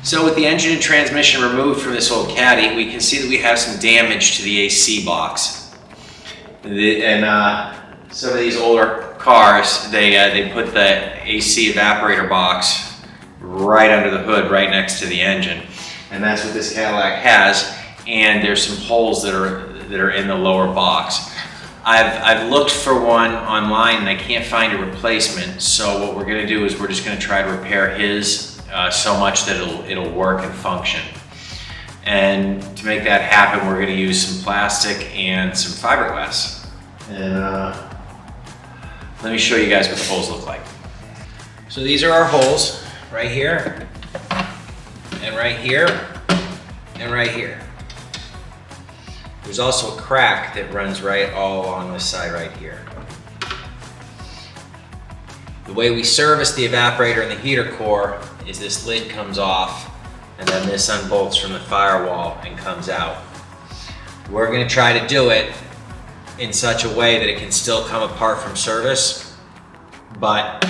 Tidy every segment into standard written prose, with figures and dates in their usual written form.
So with the engine and transmission removed from this old Caddy, we can see that we have some damage to the AC box. Some of these older cars, they put the AC evaporator box right under the hood, right next to the engine. And that's what this Cadillac has. And there's some holes that are in the lower box. I've looked for one online and I can't find a replacement. So what we're gonna do is we're just gonna try to repair his so much that it'll work and function. And to make that happen, we're gonna use some plastic and some fiberglass. And let me show you guys what the holes look like. So these are our holes, right here, and right here, and right here. There's also a crack that runs right all along this side right here. The way we service the evaporator and the heater core is this lid comes off and then this unbolts from the firewall and comes out. We're going to try to do it in such a way that it can still come apart from service, but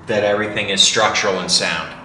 that everything is structural and sound.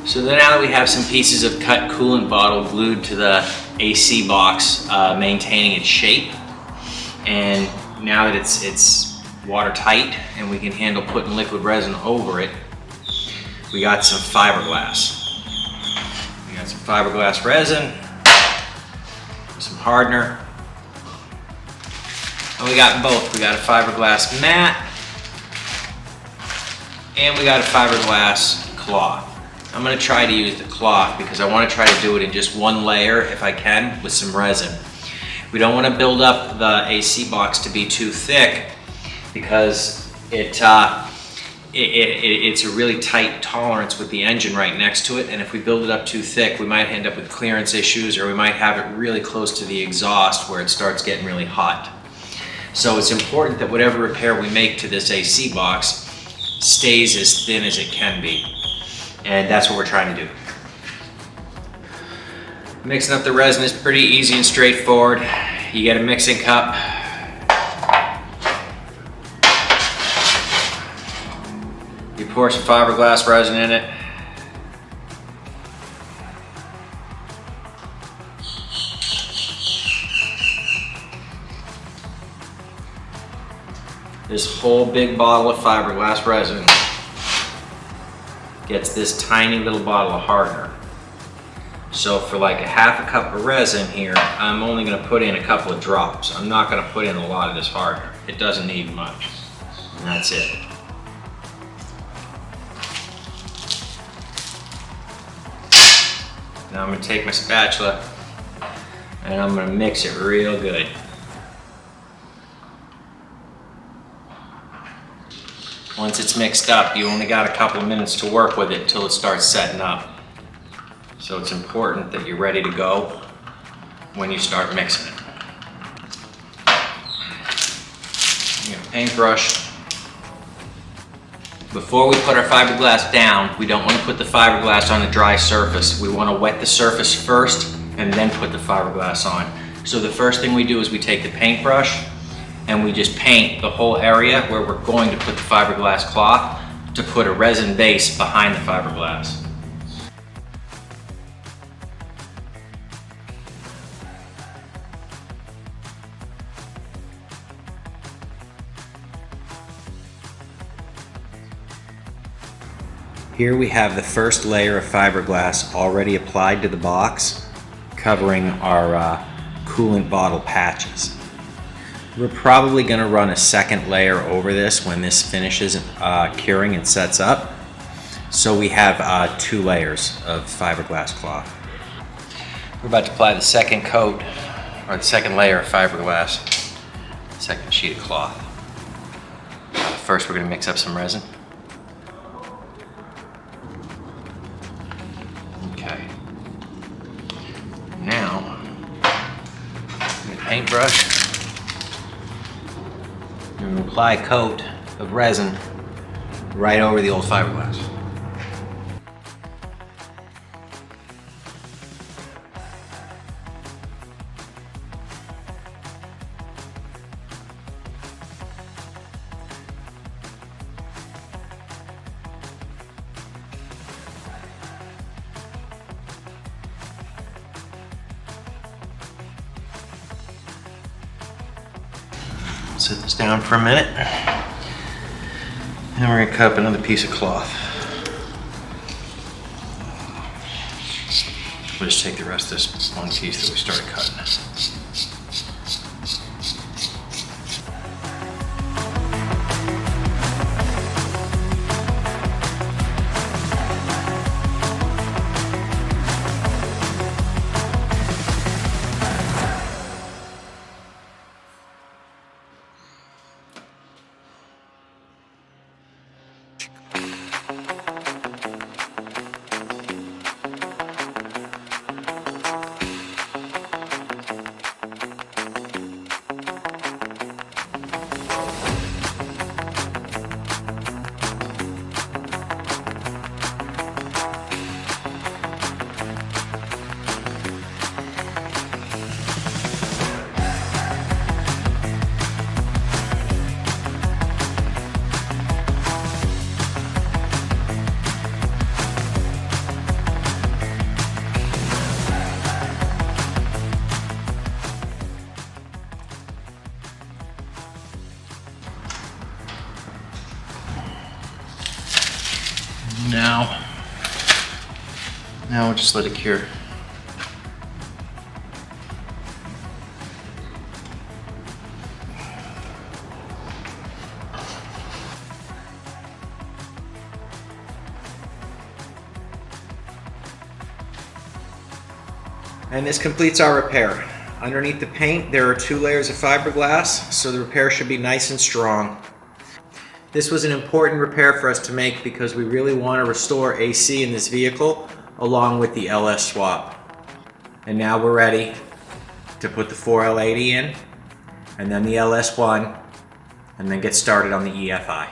So now that we have some pieces of cut coolant bottle glued to the AC box, maintaining its shape, and now that it's watertight and we can handle putting liquid resin over it, we got some fiberglass. We got some fiberglass resin, some hardener, and we got both. We got a fiberglass mat and we got a fiberglass cloth. I'm going to try to use the cloth because I want to try to do it in just one layer if I can with some resin. We don't want to build up the AC box to be too thick because it's a really tight tolerance with the engine right next to it, and if we build it up too thick we might end up with clearance issues, or we might have it really close to the exhaust where it starts getting really hot. So it's important that whatever repair we make to this AC box stays as thin as it can be. And that's what we're trying to do. Mixing up the resin is pretty easy and straightforward. You get a mixing cup. You pour some fiberglass resin in it. This whole big bottle of fiberglass resin gets this tiny little bottle of hardener. So for like a half a cup of resin here, I'm only going to put in a couple of drops. I'm not going to put in a lot of this hardener. It doesn't need much. And that's it. Now I'm going to take my spatula and I'm going to mix it real good. Once it's mixed up, you only got a couple of minutes to work with it until it starts setting up. So it's important that you're ready to go when you start mixing it. You get a paintbrush. Before we put our fiberglass down, we don't want to put the fiberglass on a dry surface. We want to wet the surface first and then put the fiberglass on. So the first thing we do is we take the paintbrush and we just paint the whole area where we're going to put the fiberglass cloth to put a resin base behind the fiberglass. Here we have the first layer of fiberglass already applied to the box, covering our coolant bottle patches. We're probably going to run a second layer over this when this finishes curing and sets up. So we have 2 layers of fiberglass cloth. We're about to apply the second coat, or the second layer of fiberglass, second sheet of cloth. First we're going to mix up some resin. Okay. Now, with a paintbrush, and we'll apply a coat of resin right over the old fiberglass. Set this down for a minute, and we're going to cut up another piece of cloth. We'll just take the rest of this one piece that we started cutting. Now we'll just let it cure. And this completes our repair. Underneath the paint, there are 2 layers of fiberglass, so the repair should be nice and strong. This was an important repair for us to make because we really want to restore AC in this vehicle along with the LS swap. And now we're ready to put the 4L80 in, and then the LS1, and then get started on the EFI.